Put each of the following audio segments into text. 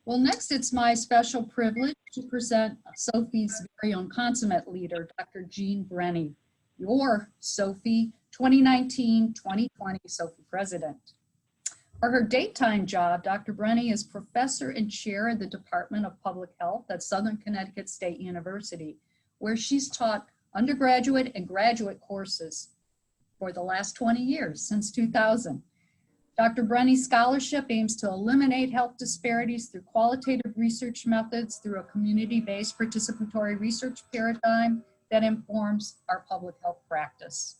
Well, next it's my special privilege to present Sophie's very own consummate leader, Dr. Jean Breny, your Sophie 2019-2020 Sophie President. For her daytime job, Dr. Breny is professor and chair of the Department of Public Health at Southern Connecticut State University, where she's taught undergraduate and graduate courses for the last 20 years, since 2000. Dr. Breny's scholarship aims to eliminate health disparities through qualitative research methods through a community-based participatory research paradigm that informs our public health practice.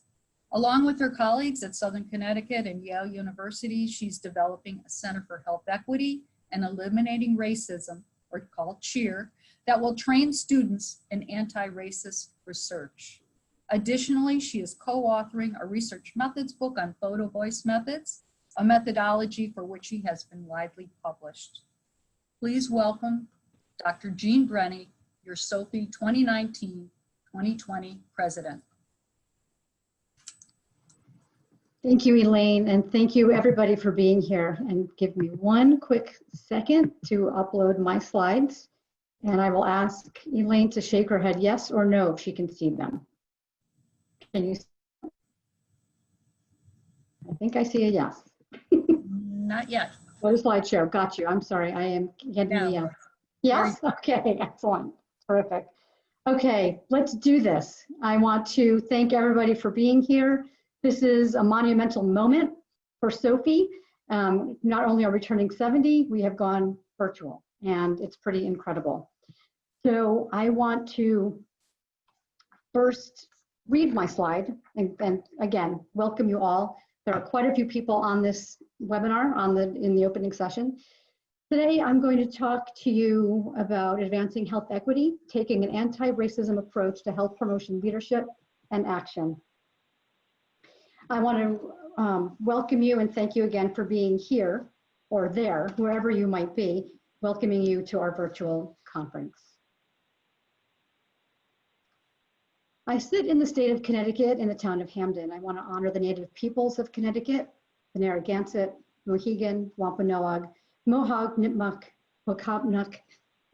Along with her colleagues at Southern Connecticut and Yale University, she's developing a Center for Health Equity and Eliminating Racism, or called CHEER, that will train students in anti-racist research. Additionally, she is co-authoring a research methods book on photo voice methods, a methodology for which she has been widely published. Please welcome Dr. Jean Breny, your Sophie 2019-2020 President. Thank you, Elaine, and thank you everybody for being here. And give me one quick second to upload my slides. And I will ask Elaine to shake her head yes or no if she can see them. Can you? I think I see a yes. Not yet. What a slideshow. Got you. I'm sorry. I am getting the yes. Yes? Okay. Excellent. Terrific. Okay, let's do this. I want to thank everybody for being here. This is a monumental moment for Sophie. Not only are we turning 70, we have gone virtual, and it's pretty incredible. So I want to first read my slide and again, welcome you all. There are quite a few people on this webinar in the opening session. Today, I'm going to talk to you about advancing health equity, taking an anti-racism approach to health promotion leadership and action. I want to welcome you and thank you again for being here or there, wherever you might be, welcoming you to our virtual conference. I sit in the state of Connecticut in the town of Hamden. I want to honor the native peoples of Connecticut, the Narragansett, Mohegan, Wampanoag, Mohawk, Nipmuc, Wakapnuk,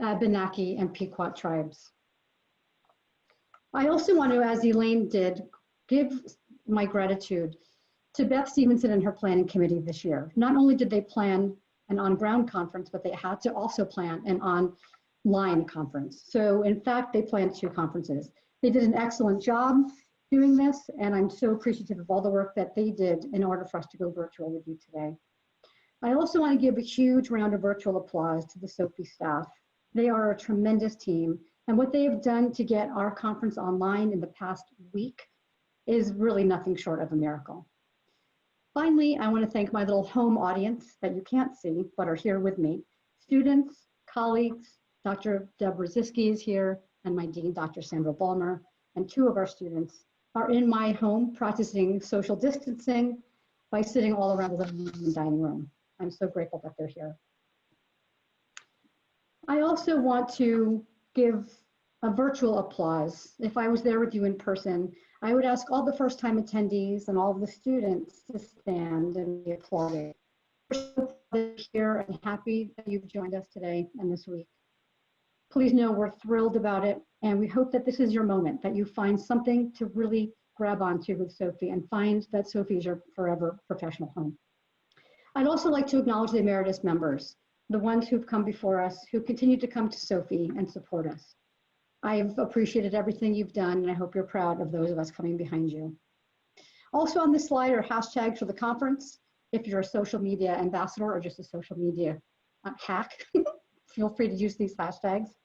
Abenaki, and Pequot tribes. I also want to, as Elaine did, give my gratitude to Beth Stevenson and her planning committee this year. Not only did they plan an on-ground conference, but they had to also plan an online conference. So in fact, they planned 2 conferences. They did an excellent job doing this, and I'm so appreciative of all the work that they did in order for us to go virtual with you today. I also want to give a huge round of virtual applause to the Sophie staff. They are a tremendous team, and what they have done to get our conference online in the past week is really nothing short of a miracle. Finally, I want to thank my little home audience that you can't see, but are here with me. Students, colleagues, Dr. Deborah Ziske is here, and my dean, Dr. Sandra Ballmer, and 2 of our students are in my home practicing social distancing by sitting all around the living room and dining room. I'm so grateful that they're here. I also want to give a virtual applause. If I was there with you in person, I would ask all the first-time attendees and all of the students to stand and be applauded. We're so here and happy that you've joined us today and this week. Please know we're thrilled about it, and we hope that this is your moment, that you find something to really grab onto with Sophie and find that Sophie is your forever professional home. I'd also like to acknowledge the emeritus members, the ones who've come before us, who continue to come to Sophie and support us. I've appreciated everything you've done, and I hope you're proud of those of us coming behind you. Also on this slide are hashtags for the conference. If you're a social media ambassador or just a social media hack, feel free to use these hashtags.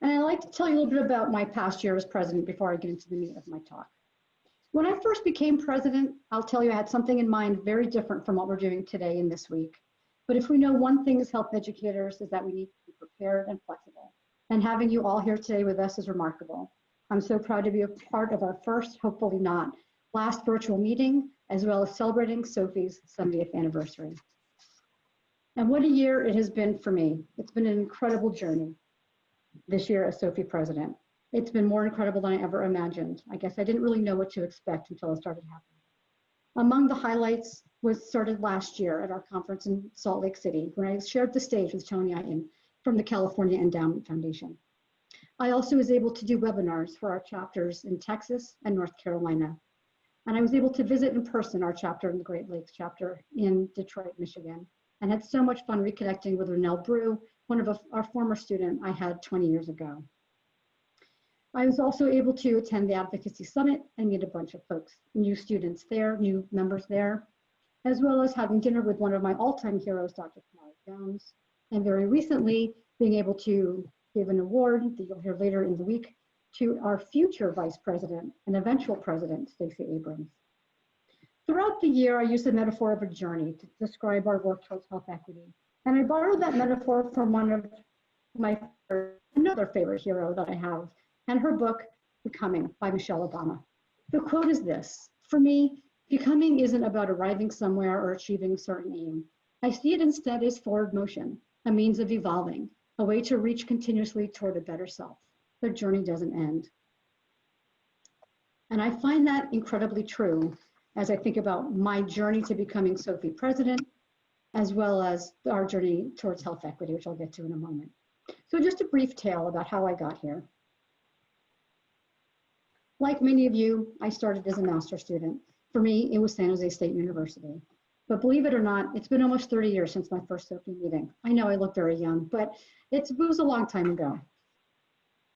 And I'd like to tell you a little bit about my past year as president before I get into the meat of my talk. When I first became president, I'll tell you I had something in mind very different from what we're doing today in this week. But if we know one thing as health educators is that we need to be prepared and flexible. And having you all here today with us is remarkable. I'm so proud to be a part of our first, hopefully not, last virtual meeting, as well as celebrating Sophie's 70th anniversary. And what a year it has been for me. It's been an incredible journey this year as Sophie president. It's been more incredible than I ever imagined. I guess I didn't really know what to expect until it started happening. Among the highlights was started last year at our conference in Salt Lake City when I shared the stage with Tony Iton from the California Endowment Foundation. I also was able to do webinars for our chapters in Texas and North Carolina. And I was able to visit in person our chapter in the Great Lakes chapter in Detroit, Michigan, and had so much fun reconnecting with Renelle Brew, one of our former student I had 20 years ago. I was also able to attend the Advocacy Summit and meet a bunch of folks, new students there, new members there, as well as having dinner with one of my all-time heroes, Dr. Kamala Jones, and very recently being able to give an award that you'll hear later in the week to our future vice president and eventual president, Stacey Abrams. Throughout the year, I used the metaphor of a journey to describe our work towards health equity. And I borrowed that metaphor from one of another favorite hero that I have, and her book, Becoming by Michelle Obama. The quote is this: for me, becoming isn't about arriving somewhere or achieving a certain aim. I see it instead as forward motion, a means of evolving, a way to reach continuously toward a better self. The journey doesn't end. And I find that incredibly true as I think about my journey to becoming Sophie president, as well as our journey towards health equity, which I'll get to in a moment. So just a brief tale about how I got here. Like many of you, I started as a master's student. For me, it was San Jose State University. But believe it or not, it's been almost 30 years since my first Sophie meeting. I know I look very young, but it was a long time ago.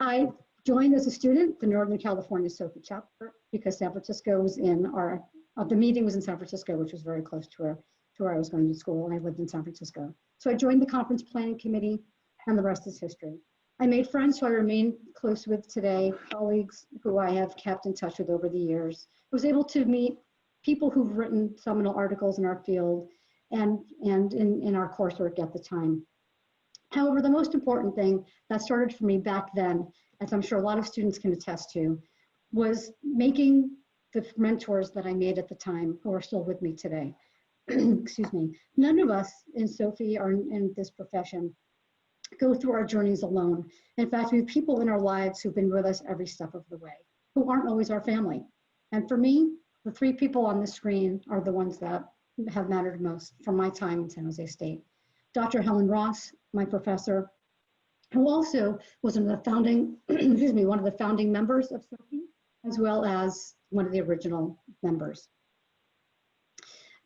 I joined as a student the Northern California Sophie chapter because San Francisco was in the meeting was in San Francisco, which was very close to where I was going to school, and I lived in San Francisco. So I joined the conference planning committee, and the rest is history. I made friends who I remain close with today, colleagues who I have kept in touch with over the years. I was able to meet people who've written seminal articles in our field and in our coursework at the time. However, the most important thing that started for me back then, as I'm sure a lot of students can attest to, was making the mentors that I made at the time who are still with me today. Excuse me. None of us in Sophie or in this profession go through our journeys alone. In fact, we have people in our lives who've been with us every step of the way, who aren't always our family. And for me, the three people on the screen are the ones that have mattered most from my time in San Jose State. Dr. Helen Ross, my professor, who also was one of the founding, one of the founding members of Sophie, as well as one of the original members.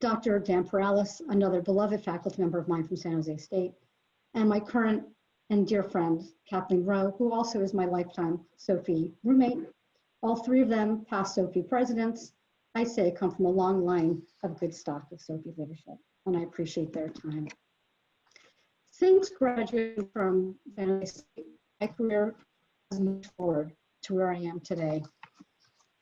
Dr. Dan Perales, another beloved faculty member of mine from San Jose State, and my current and dear friend, Kathleen Rowe, who also is my lifetime Sophie roommate. All three of them, past Sophie presidents, I say come from a long line of good stock of Sophie leadership, and I appreciate their time. Since graduating from San Jose State, my career has moved forward to where I am today.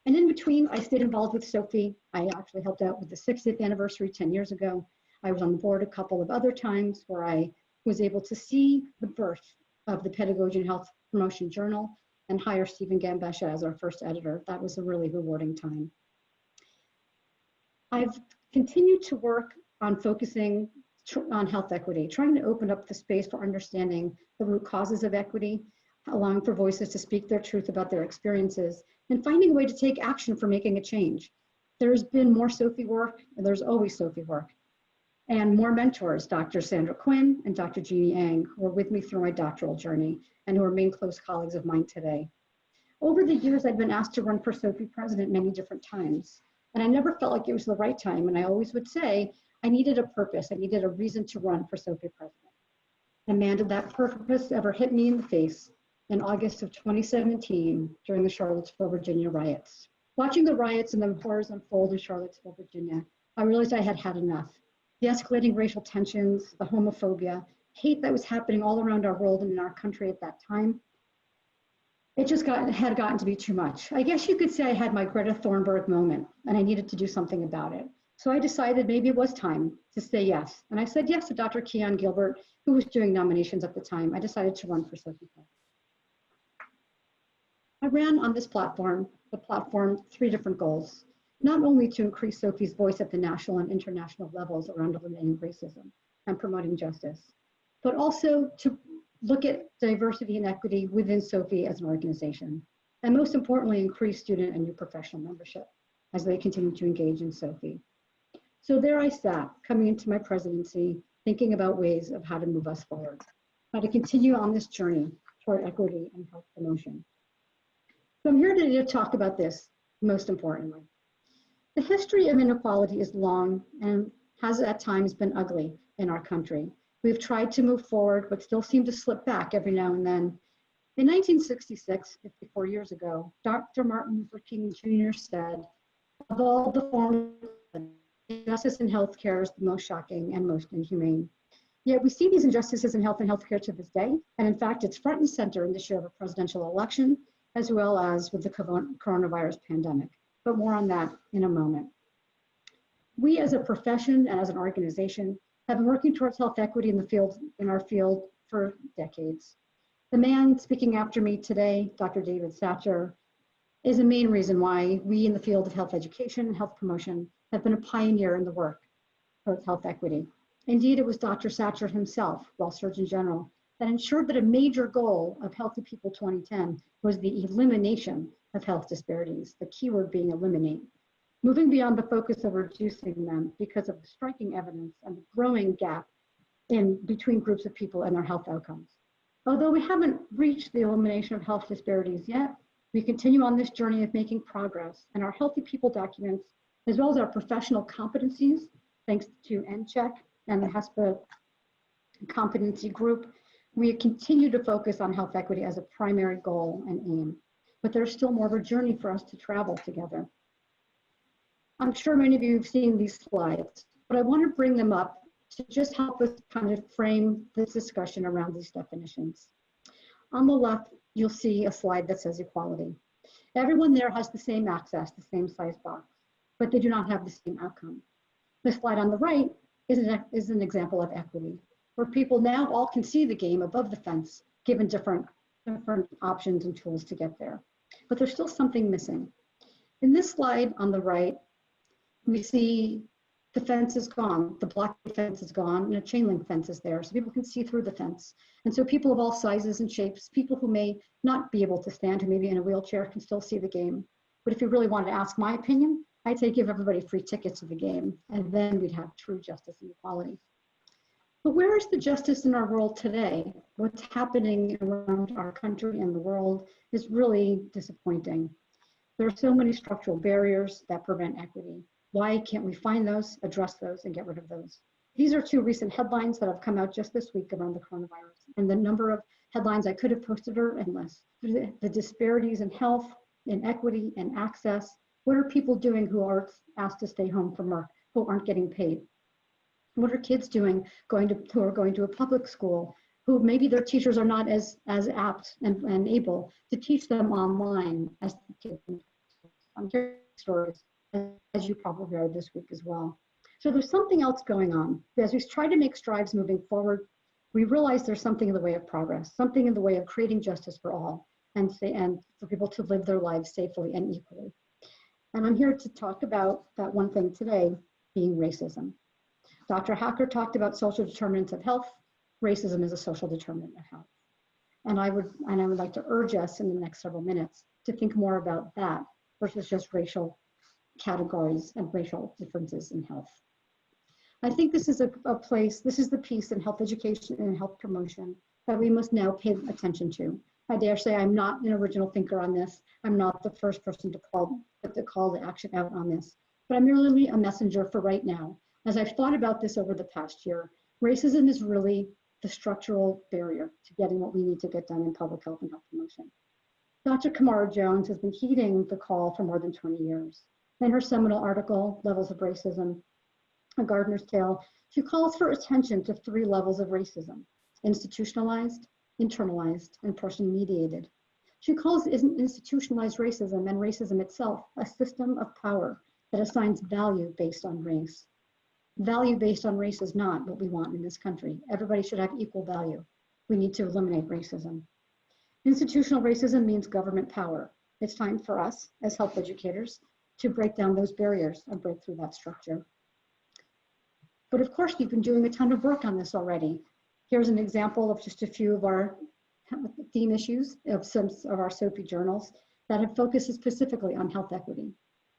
And in between, I stayed involved with Sophie. I actually helped out with the 60th anniversary 10 years ago. I was on the board a couple of other times where I was able to see the birth of the Pedagogy and Health Promotion Journal and hire Stephen Gambesha as our first editor. That was a really rewarding time. I've continued to work on focusing on health equity, trying to open up the space for understanding the root causes of equity, allowing for voices to speak their truth about their experiences, and finding a way to take action for making a change. There's been more Sophie work, and there's always Sophie work, and more mentors, Dr. Sandra Quinn and Dr. Jeannie Ang, who were with me through my doctoral journey and who remain close colleagues of mine today. Over the years, I've been asked to run for Sophie president many different times, and I never felt like it was the right time, and I always would say, I needed a purpose, I needed a reason to run for Sophie president. And man, did that purpose ever hit me in the face in August of 2017 during the Charlottesville, Virginia riots. Watching the riots and the horrors unfold in Charlottesville, Virginia, I realized I had had enough. The escalating racial tensions, the homophobia, hate that was happening all around our world and in our country at that time, it just had gotten to be too much. I guess you could say I had my Greta Thunberg moment and I needed to do something about it. So I decided maybe it was time to say yes. And I said yes to Dr. Keon Gilbert, who was doing nominations at the time. I decided to run for Sophie. I ran on this platform, the platform, 3 different goals. Not only to increase Sophie's voice at the national and international levels around eliminating racism and promoting justice, but also to look at diversity and equity within Sophie as an organization. And most importantly, increase student and new professional membership as they continue to engage in Sophie. So there I sat, coming into my presidency, thinking about ways of how to move us forward, how to continue on this journey toward equity and health promotion. So I'm here today to talk about this, most importantly. The history of inequality is long and has at times been ugly in our country. We've tried to move forward, but still seem to slip back every now and then. In 1966, 54 years ago, Dr. Martin Luther King Jr. said, of all the forms of injustice in healthcare is the most shocking and most inhumane. Yet we see these injustices in health and healthcare to this day. And in fact, it's front and center in this year of a presidential election, as well as with the coronavirus pandemic. But more on that in a moment. We as a profession and as an organization have been working towards health equity in our field for decades. The man speaking after me today, Dr. David Satcher, is a main reason why we in the field of health education and health promotion have been a pioneer in the work towards health equity. Indeed, it was Dr. Satcher himself, while Surgeon General, that ensured that a major goal of Healthy People 2010 was the elimination of health disparities, the keyword being eliminate, moving beyond the focus of reducing them because of the striking evidence and the growing gap in between groups of people and their health outcomes. Although we haven't reached the elimination of health disparities yet, we continue on this journey of making progress, and our Healthy People documents, as well as our professional competencies, thanks to NCHEC and the HESPA competency group, we continue to focus on health equity as a primary goal and aim. But there's still more of a journey for us to travel together. I'm sure many of you have seen these slides, but I want to bring them up to just help us kind of frame this discussion around these definitions. On the left, you'll see a slide that says equality. Everyone there has the same access, the same size box, but they do not have the same outcome. The slide on the right is an example of equity, where people now all can see the game above the fence, given different options and tools to get there. But there's still something missing. In this slide on the right, we see the fence is gone, the block fence is gone, and a chain link fence is there, so people can see through the fence. And so people of all sizes and shapes, people who may not be able to stand, who may be in a wheelchair, can still see the game. But if you really wanted to ask my opinion, I'd say give everybody free tickets to the game, and then we'd have true justice and equality. But where is the justice in our world today? What's happening around our country and the world is really disappointing. There are so many structural barriers that prevent equity. Why can't we find those, address those, and get rid of those? These are two recent headlines that have come out just this week around the coronavirus. And the number of headlines I could have posted are endless. The disparities in health, in equity, and access. What are people doing who are asked to stay home from work, who aren't getting paid? What are kids doing who are going to a public school, who maybe their teachers are not as apt and able to teach them online as the kids? I'm hearing stories, as you probably heard this week as well. So there's something else going on. As we try to make strides moving forward, we realize there's something in the way of progress, something in the way of creating justice for all, and for people to live their lives safely and equally. And I'm here to talk about that one thing today, being racism. Dr. Hacker talked about social determinants of health. Racism is a social determinant of health. And I would like to urge us in the next several minutes to think more about that versus just racial categories and racial differences in health. I think this is this is the piece in health education and health promotion that we must now pay attention to. I dare say I'm not an original thinker on this. I'm not the first person to call the action out on this, but I'm merely a messenger for right now. As I've thought about this over the past year, racism is really the structural barrier to getting what we need to get done in public health and health promotion. Dr. Kamara Jones has been heeding the call for more than 20 years. In her seminal article, Levels of Racism, A Gardener's Tale, she calls for attention to 3 levels of racism: institutionalized, internalized, and person-mediated. She calls institutionalized racism and racism itself a system of power that assigns value based on race. Value based on race is not what we want in this country. Everybody should have equal value. We need to eliminate racism. Institutional racism means government power. It's time for us as health educators to break down those barriers and break through that structure. But of course, we've been doing a ton of work on this already. Here's an example of just a few of our theme issues of some of our SOPI journals that have focused specifically on health equity.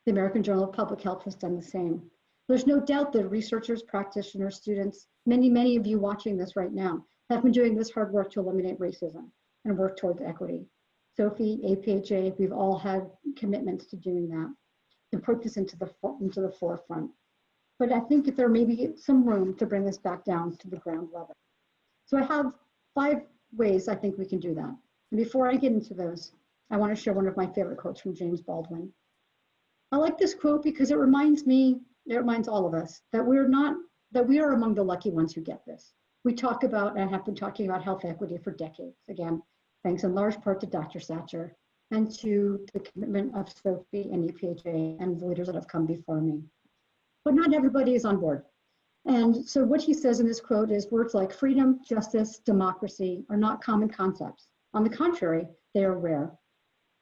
The American Journal of Public Health has done the same. There's no doubt that researchers, practitioners, students, many of you watching this right now have been doing this hard work to eliminate racism and work towards equity. Sophie, APHA, we've all had commitments to doing that, to put this into the forefront. But I think there may be some room to bring this back down to the ground level. So I have 5 ways I think we can do that. And before I get into those, I want to share one of my favorite quotes from James Baldwin. I like this quote because it reminds all of us that we are among the lucky ones who get this. We talk about and have been talking about health equity for decades. Again, thanks in large part to Dr. Satcher and to the commitment of Sophie and EPHA and the leaders that have come before me. But not everybody is on board. And so what he says in this quote is words like freedom, justice, democracy are not common concepts. On the contrary, they are rare.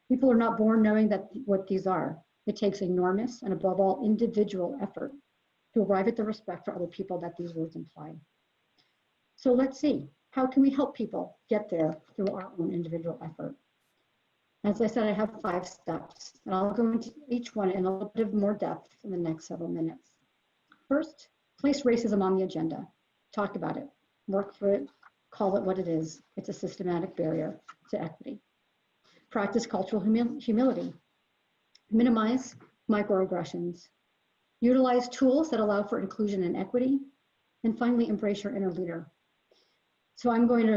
People are not born knowing what these are. It takes enormous and above all individual effort to arrive at the respect for other people that these words imply. So let's see, how can we help people get there through our own individual effort? As I said, I have 5 steps, and I'll go into each one in a little bit more depth in the next several minutes. First, place racism on the agenda. Talk about it, work for it, call it what it is. It's a systematic barrier to equity. Practice cultural humility. Minimize microaggressions. Utilize tools that allow for inclusion and equity. And finally, embrace your inner leader. So I'm going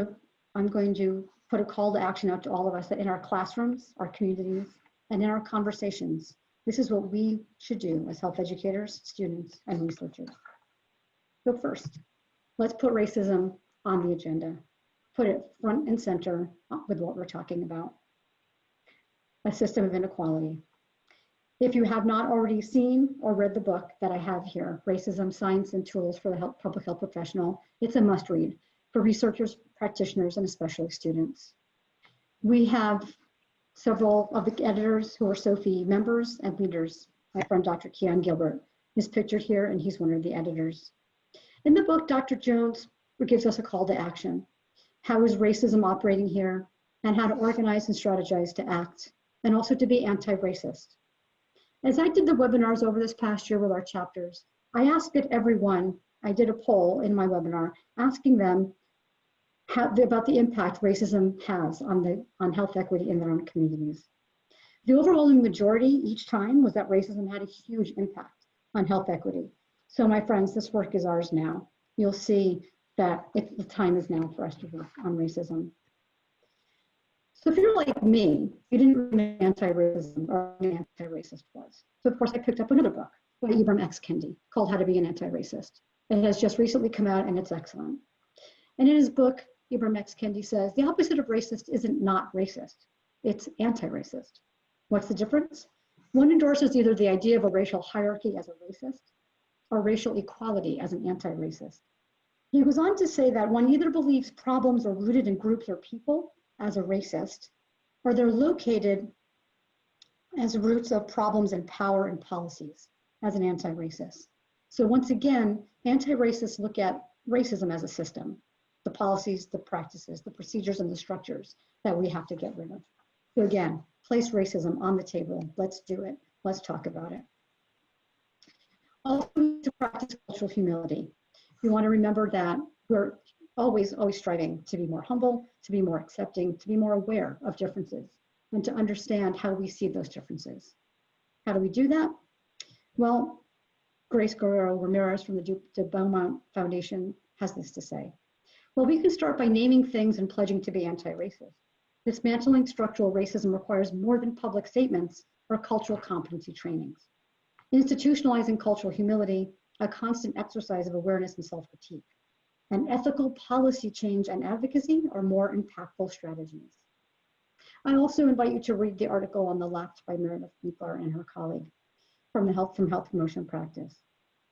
to put a call to action out to all of us that in our classrooms, our communities, and in our conversations, this is what we should do as health educators, students, and researchers. So first, let's put racism on the agenda. Put it front and center with what we're talking about. A system of inequality. If you have not already seen or read the book that I have here, Racism, Science, and Tools for the Public Health Professional, it's a must read for researchers, practitioners, and especially students. We have several of the editors who are Sophie members and leaders. My friend, Dr. Keon Gilbert, is pictured here, and he's one of the editors. In the book, Dr. Jones gives us a call to action. How is racism operating here, and how to organize and strategize to act, and also to be anti-racist. As I did the webinars over this past year with our chapters, I asked that everyone, I did a poll in my webinar, asking them about the impact racism has on health equity in their own communities. The overwhelming majority each time was that racism had a huge impact on health equity. So my friends, this work is ours now. You'll see that the time is now for us to work on racism. So if you're like me, you didn't know what anti-racism or an anti-racist was. So of course I picked up another book by Ibram X. Kendi called How to Be an Anti-Racist. It has just recently come out and it's excellent. And in his book, Ibram X. Kendi says, the opposite of racist isn't not racist, it's anti-racist. What's the difference? One endorses either the idea of a racial hierarchy as a racist or racial equality as an anti-racist. He goes on to say that one either believes problems are rooted in groups or people as a racist, or they're located as roots of problems in power and policies as an anti-racist. So once again, anti-racists look at racism as a system, the policies, the practices, the procedures, and the structures that we have to get rid of. So again, place racism on the table. Let's do it. Let's talk about it. Also, to practice cultural humility. You want to remember that we're always striving to be more humble, to be more accepting, to be more aware of differences, and to understand how we see those differences. How do we do that? Well, Grace Guerrero Ramirez from the De Beaumont Foundation has this to say. Well, we can start by naming things and pledging to be anti-racist. Dismantling structural racism requires more than public statements or cultural competency trainings. Institutionalizing cultural humility, a constant exercise of awareness and self-critique. And ethical policy change and advocacy are more impactful strategies. I also invite you to read the article on the left by Meredith Winkler and her colleague from Health Promotion Practice.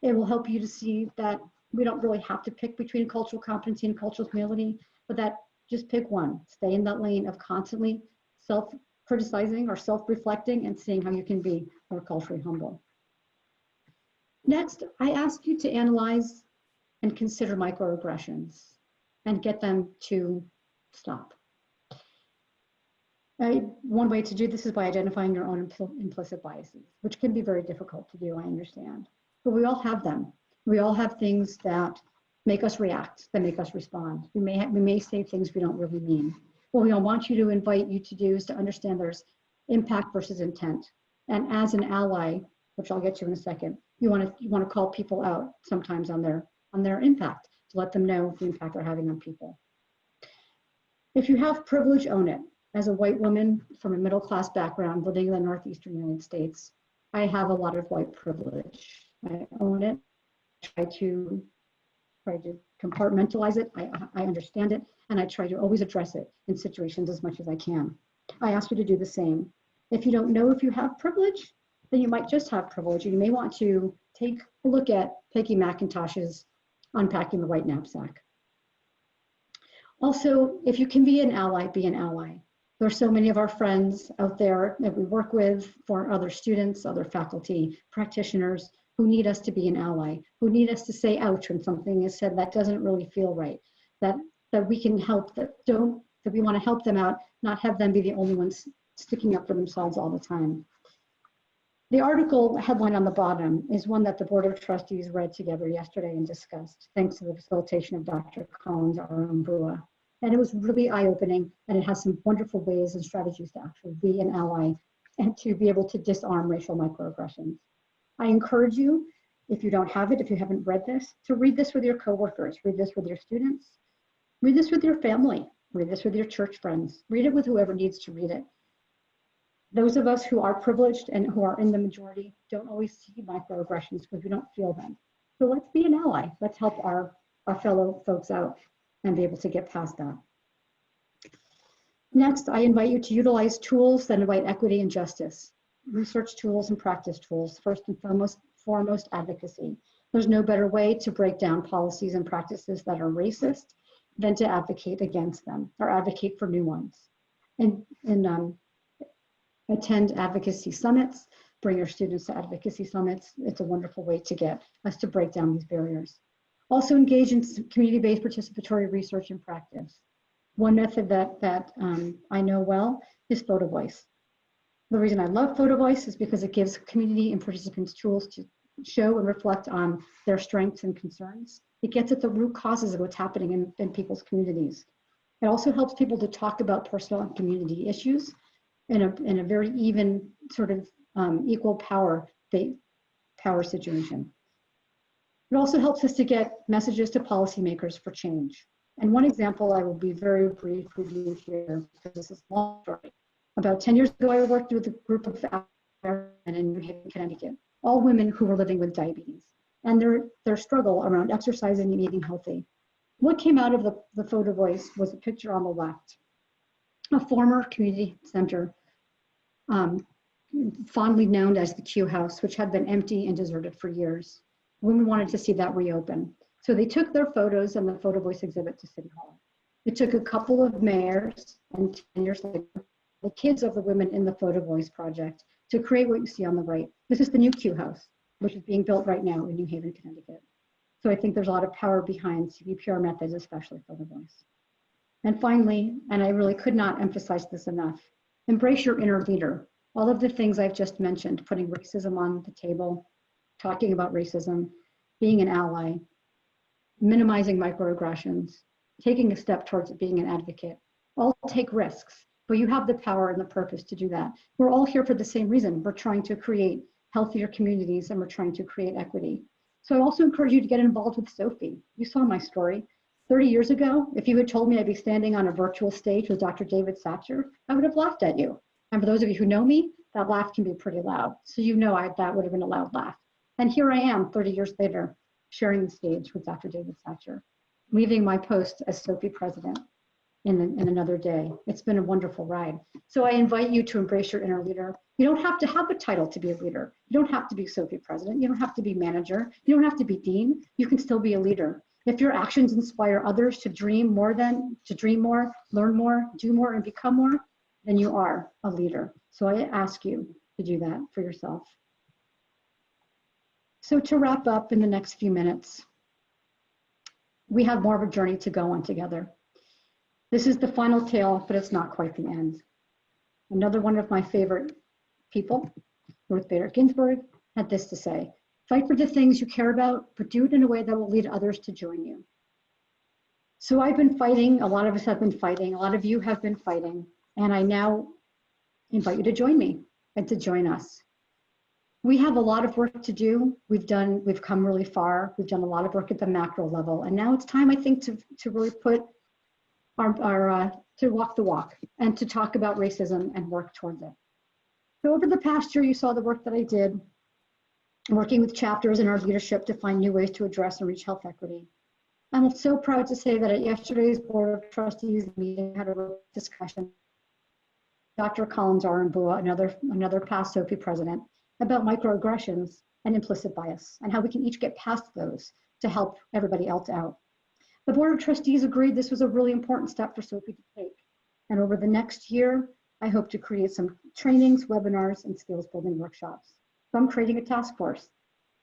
It will help you to see that we don't really have to pick between cultural competency and cultural humility, but that just pick one. Stay in that lane of constantly self-criticizing or self-reflecting and seeing how you can be more culturally humble. Next, I ask you to analyze and consider microaggressions and get them to stop. One way to do this is by identifying your own implicit biases, which can be very difficult to do, I understand. but we all have them. We all have things that make us react, that make us respond. We may say things we don't really mean. What we want you to invite you to do is to understand there's impact versus intent. And as an ally, which I'll get to in a second, you want to call people out sometimes on their impact, to let them know the impact they're having on people. If you have privilege, own it. As a white woman from a middle-class background living in the Northeastern United States, I have a lot of white privilege. I own it. Try to compartmentalize it. I understand it, and I try to always address it in situations as much as I can. I ask you to do the same. If you don't know if you have privilege, then you might just have privilege. You may want to take a look at Peggy McIntosh's Unpacking the White Knapsack. Also, if you can be an ally, be an ally. There are so many of our friends out there that we work with, for other students, other faculty, practitioners, who need us to be an ally, who need us to say ouch when something is said that doesn't really feel right, that we can help, that we want to help them out, not have them be the only ones sticking up for themselves all the time. The article headline on the bottom is one that the Board of Trustees read together yesterday and discussed, thanks to the facilitation of Dr. Collins, our own Bua. And it was really eye-opening, and it has some wonderful ways and strategies to actually be an ally and to be able to disarm racial microaggressions. I encourage you, if you don't have it, if you haven't read this, to read this with your coworkers, read this with your students, read this with your family, read this with your church friends, read it with whoever needs to read it. Those of us who are privileged and who are in the majority don't always see microaggressions because we don't feel them. So let's be an ally. Let's help our fellow folks out and be able to get past that. Next, I invite you to utilize tools that invite equity and justice. Research tools and practice tools, first and foremost advocacy. There's no better way to break down policies and practices that are racist than to advocate against them or advocate for new ones. And attend advocacy summits, bring your students to advocacy summits. It's a wonderful way to get us to break down these barriers. Also engage in community-based participatory research and practice. One method that I know well is photo voice. The reason I love photo voice is because it gives community and participants tools to show and reflect on their strengths and concerns. It gets at the root causes of what's happening in people's communities. It also helps people to talk about personal and community issues in a very even sort of equal power situation. It also helps us to get messages to policymakers for change. And one example, I will be very brief with you here, because this is a long story. About 10 years ago, I worked with a group of women in New Haven, Connecticut, all women who were living with diabetes, and their struggle around exercising and eating healthy. What came out of the photo voice was a picture on the left, a former community center, fondly known as the Q House, which had been empty and deserted for years. Women wanted to see that reopen. So they took their photos and the photo voice exhibit to City Hall. It took a couple of mayors, and 10 years later, the kids of the women in the photo voice project to create what you see on the right. This is the new Q House, which is being built right now in New Haven, Connecticut. So I think there's a lot of power behind CVPR methods, especially photo voice. And finally, and I really could not emphasize this enough, embrace your inner leader. All of the things I've just mentioned, putting racism on the table, talking about racism, being an ally, minimizing microaggressions, taking a step towards being an advocate, all take risks, but you have the power and the purpose to do that. We're all here for the same reason. We're trying to create healthier communities and we're trying to create equity. So I also encourage you to get involved with Sophie. You saw my story. 30 years ago, if you had told me I'd be standing on a virtual stage with Dr. David Satcher, I would have laughed at you. And for those of you who know me, that laugh can be pretty loud. So you know that would have been a loud laugh. And here I am 30 years later, sharing the stage with Dr. David Satcher, leaving my post as Sophie president in another day. It's been a wonderful ride. So I invite you to embrace your inner leader. You don't have to have a title to be a leader. You don't have to be Sophie president. You don't have to be manager. You don't have to be dean. You can still be a leader. If your actions inspire others to dream more, learn more, do more, and become more, then you are a leader. So I ask you to do that for yourself. So to wrap up in the next few minutes, we have more of a journey to go on together. This is the final tale, but it's not quite the end. Another one of my favorite people, Ruth Bader Ginsburg, had this to say: Fight for the things you care about, but do it in a way that will lead others to join you. So I've been fighting, a lot of us have been fighting, a lot of you have been fighting, and I now invite you to join me and to join us. We have a lot of work to do. We've come really far. We've done a lot of work at the macro level, and now it's time, I think, to really put to walk the walk and to talk about racism and work towards it. So over the past year, you saw the work that I did, working with chapters in our leadership to find new ways to address and reach health equity. I'm so proud to say that at yesterday's Board of Trustees meeting, I had a discussion. Dr. Collins Arambua, another past Sophie president, about microaggressions and implicit bias and how we can each get past those to help everybody else out. The Board of Trustees agreed this was a really important step for Sophie to take. And over the next year, I hope to create some trainings, webinars, and skills building workshops. So I'm creating a task force.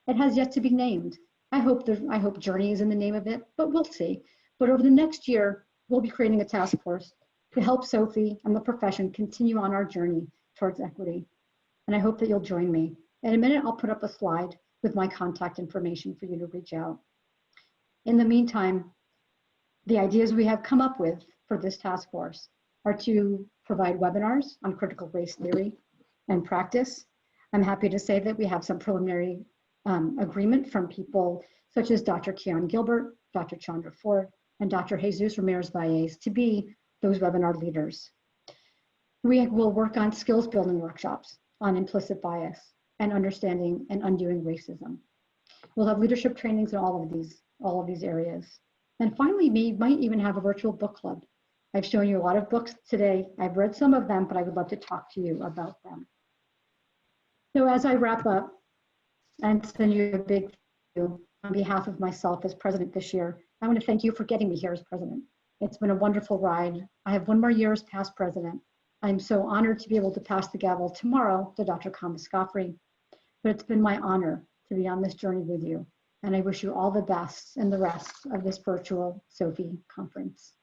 It has yet to be named. I hope Journey is in the name of it, but we'll see. But over the next year, we'll be creating a task force to help Sophie and the profession continue on our journey towards equity. And I hope that you'll join me. In a minute, I'll put up a slide with my contact information for you to reach out. In the meantime, the ideas we have come up with for this task force are to provide webinars on critical race theory and practice. I'm happy to say that we have some preliminary agreement from people such as Dr. Keon Gilbert, Dr. Chandra Ford, and Dr. Jesus Ramirez Valles to be those webinar leaders. We will work on skills building workshops on implicit bias and understanding and undoing racism. We'll have leadership trainings in all of these areas. And finally, we might even have a virtual book club. I've shown you a lot of books today. I've read some of them, but I would love to talk to you about them. So as I wrap up and send you a big thank you on behalf of myself as president this year, I want to thank you for getting me here as president. It's been a wonderful ride. I have one more year as past president. I'm so honored to be able to pass the gavel tomorrow to Dr. Kama Scafri, but it's been my honor to be on this journey with you. And I wish you all the best in the rest of this virtual Sophie conference.